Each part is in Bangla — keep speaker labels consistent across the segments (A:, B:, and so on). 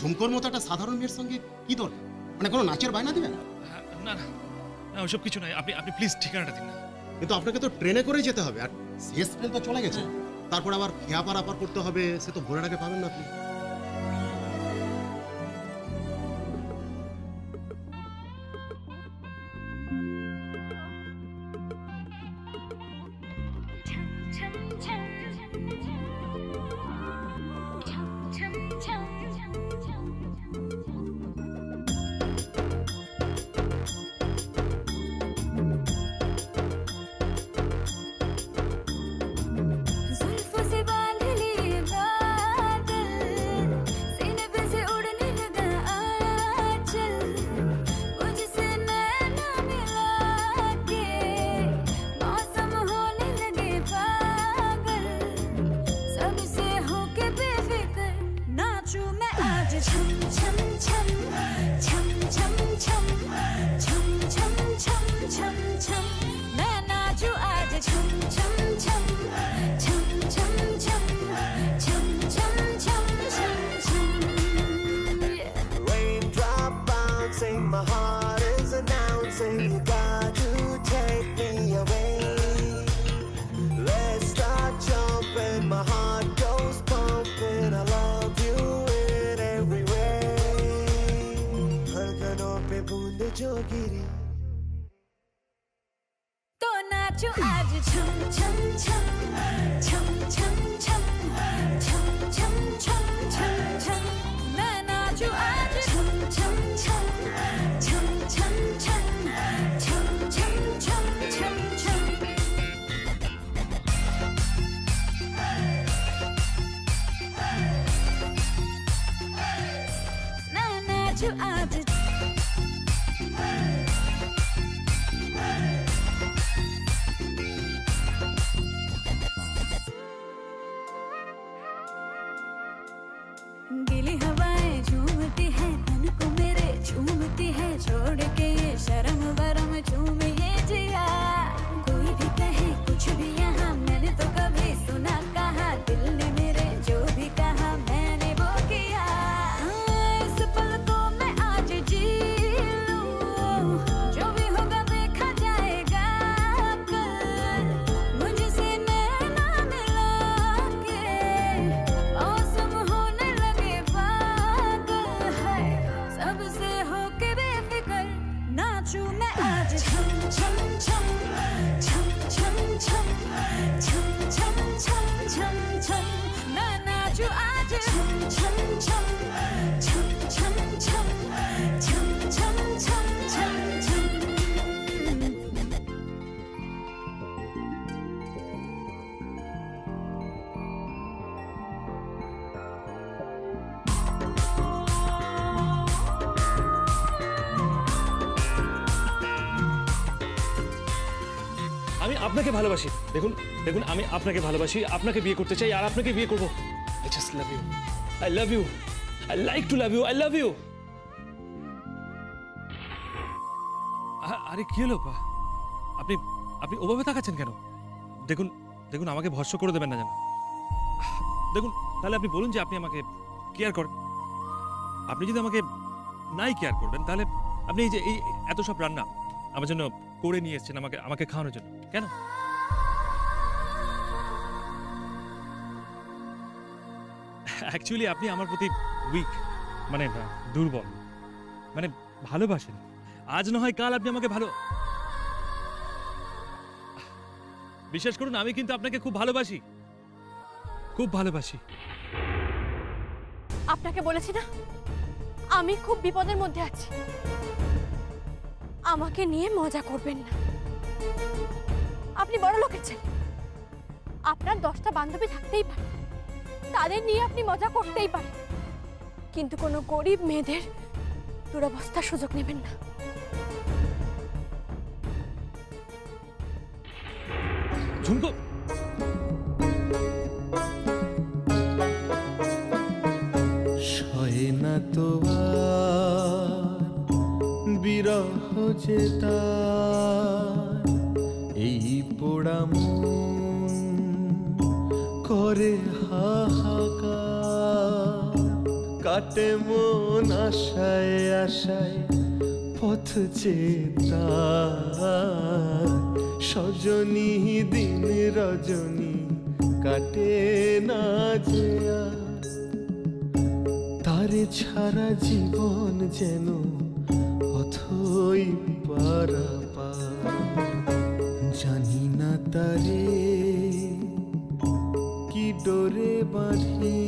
A: ঝুমকোর মতো একটা সাধারণ মেয়ের সঙ্গে কি দরকার? মানে কোনো নাচের বায়না দিবেন?
B: না না না, ওসব কিছু নাই। আপনি প্লিজ ঠিকানাটা দিন না।
A: কিন্তু আপনাকে তো ট্রেনে করে যেতে হবে, আর শেষ ট্রেন তো চলে গেছে। তারপর আবার খেয়া পারাপার করতে হবে, সে তো ভোরের আগে পাবেন না আপনি।
C: गीली हवाएं झूमती है तन को मेरे, झूमती है छोड़ के ये शर्म वरम झूम ये जिया। कोई भी कहे कुछ भी यहाँ, मैंने तो कभी सुना कहा, दिल ने मेरे जो भी कहा मैंने वो किया। इस पल को मैं आज जी लूं, जो भी होगा देखा जाएगा कल। मुझसे नैना मिला के मौसम होने लगे पागल है, सबसे होके बेफिक्र नाचूं मैं आज छम छम छम छम छम छम छम छम छम छम छम। मैं नाचूं आज छम छम छम छम छम छम छम छम छम छम छम।
B: আমি আপনাকে ভালোবাসি। দেখুন দেখুন, আমি আপনাকে ভালোবাসি, আপনাকে বিয়ে করতে চাই, আর আপনাকে বিয়ে করব। I just love you, I love you, I like to love you, I love you. আরে কি হলো? আপনি আপনি ওভাবে তাকাচ্ছেন কেন? দেখুন দেখুন, আমাকে ভস্ম করে দেবেন না যেন। দেখুন, তাহলে আপনি বলুন যে আপনি আমাকে কেয়ার করেন। আপনি যদি আমাকে নাই কেয়ার করবেন, তাহলে আপনি এই যে এই এত সব রান্না আমার জন্য করে নিয়ে এসেছেন আমাকে আমাকে খাওয়ানোর জন্য, কেন? অ্যাকচুয়ালি আপনি আমার প্রতি উইক, মানে দুর্বল, মানে ভালোবাসেন। আজ না হয় কাল আপনি আমাকে ভালো, বিশ্বাস করুন আমি কিন্তু আপনাকে খুব ভালোবাসি, খুব ভালোবাসি।
D: আপনাকে বলেছি না আমি খুব বিপদের মধ্যে আছি, আমাকে নিয়ে মজা করবেন না। আপনি বড় লোকের ছেলে, আপনার 10টা বান্ধবী থাকতেই পারে, তাদের নিয়ে আপনি মজা করতেই পারেন, কিন্তু কোনো গরিব মেয়েদের দুরবস্থার সুযোগ নেবেন না।
B: ঝুমকো,
E: সয়ে না তো বিরহ যেতা এই পোড়া মন করে হাহাকার। কাটে মন আশায় আশায় পথ চেতা সজনী দিন রজনী কাটে না যে আর। তারে ছাড়া জীবন যেন অথই পারাপার। জানি না তারে কি ডোরে বাঁধি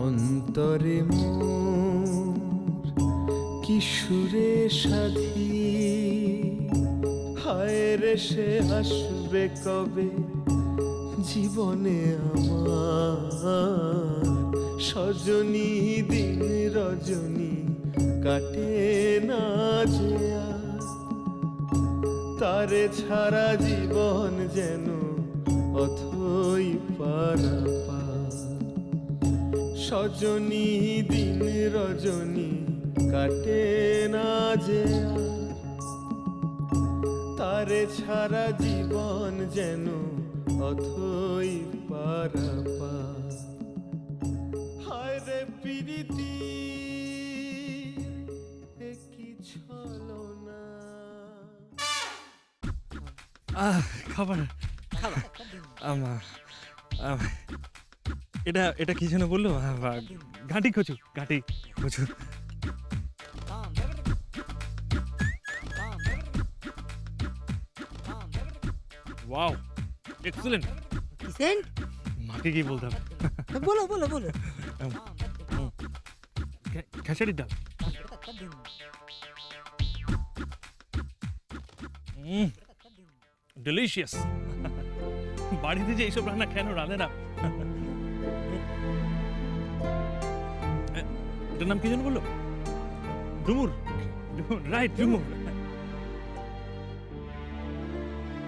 E: অন্তরে মোর কি সুরে সাধি। হায় রে সে আসবে কবে জীবনে আমার। সজনী দিন রজনী কাটে না যে আর। তারে ছাড়া জীবন যেন অথই পারাপার। সজনী দিন রজনী কাটে না যে আর। তারে ছাড়া জীবন যেন অথই পারাপার। হায় রে প্রীতি কি ছলনা।
B: খাবার এটা এটা কি যেন বললো? ঘাঁটি কচু, ঘাঁটি কচু। Wow, excellent.
F: কিসেন?
B: মাকে কি বলতাম?
F: বলো বলো বলো।
B: খেসারির ডাল। ডেলিশিয়াস। বাড়িতে যে এইসব রান্না কেন রাঁধে না? এটার নাম কি যেন বললো? ডুমুর। রাইট, ডুমুর।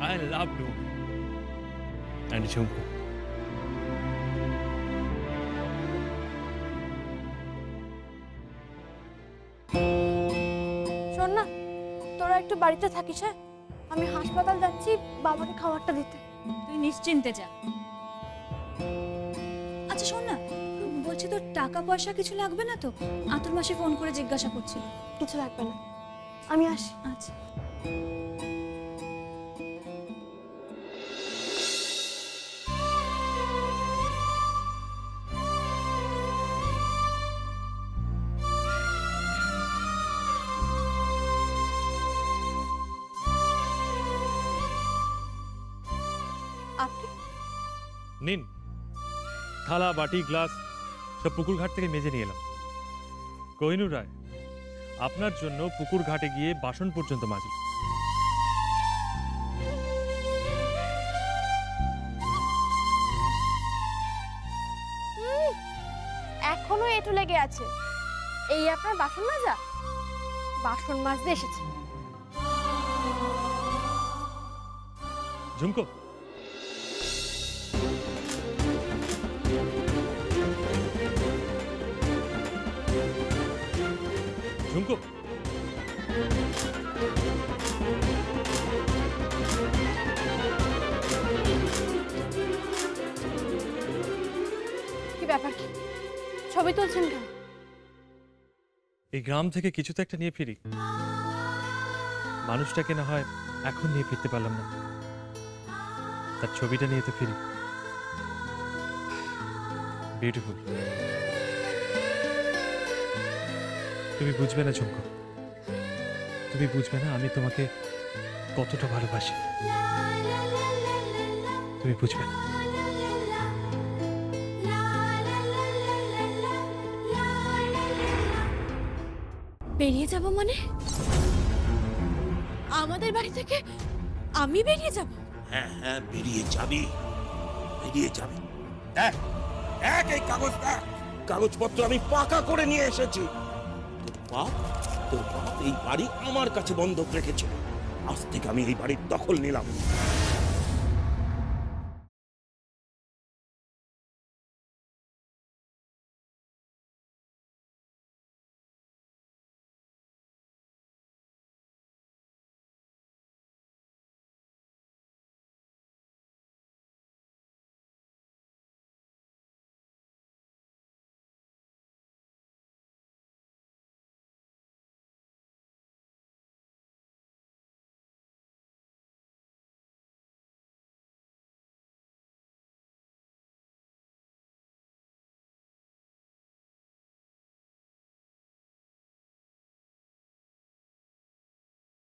B: I love ডুমুর and ঝুমকো।
D: শোন না, তোরা একটু বাড়িতে থাকিস। হ্যাঁ, আমি হাসপাতাল যাচ্ছি বাবাকে খাবারটা দিতে।
G: তুই নিশ্চিন্তে যা। আচ্ছা শোন না, বলছি তোর টাকা পয়সা কিছু লাগবে না তো? আতুর মাসে ফোন করে জিজ্ঞাসা করছিল।
D: কিছু লাগবে না, আমি আসি।
G: আচ্ছা।
D: আপনি
B: নিন, থালা বাটি গ্লাস সব পুকুর ঘাট থেকে মেজে নিয়ে এলাম। কোহিনূর রায় আপনার জন্য পুকুর ঘাটে গিয়ে বাসন পর্যন্ত মাজল।
D: এখনো এটু লেগে আছে। এই আপনার বাসন মাজা? বাসন মাজতে এসেছে।
B: ঝুমকো, ঝুমকো,
D: কি ব্যাপার? কি ছবি তুলছেন কেন?
B: এই গ্রাম থেকে কিছু তো একটা নিয়ে ফিরি। মানুষটাকে না হয় এখন নিয়ে ফিরতে পারলাম না, তার ছবিটা নিয়ে তো ফিরি। বিউটিফুল। তুমি বুঝবে না ঝুমকো, তুমি বুঝবে না আমি তোমাকে কতটা ভালোবাসি। তুমি বুঝবে না।
D: বেরিয়ে যাব মানে? আমাদের বাড়ি থেকে আমি বেরিয়ে যাব?
H: হ্যাঁ হ্যাঁ, বেরিয়ে যাবি, বেরিয়ে যাবি। দেখ দেখ এই কাগজটা, কাগজপত্র আমি পাকা করে নিয়ে এসেছি। তোর বাপ এই বাড়ি আমার কাছে বন্ধক রেখেছিল। আজ থেকে আমি এই বাড়ির দখল নিলাম।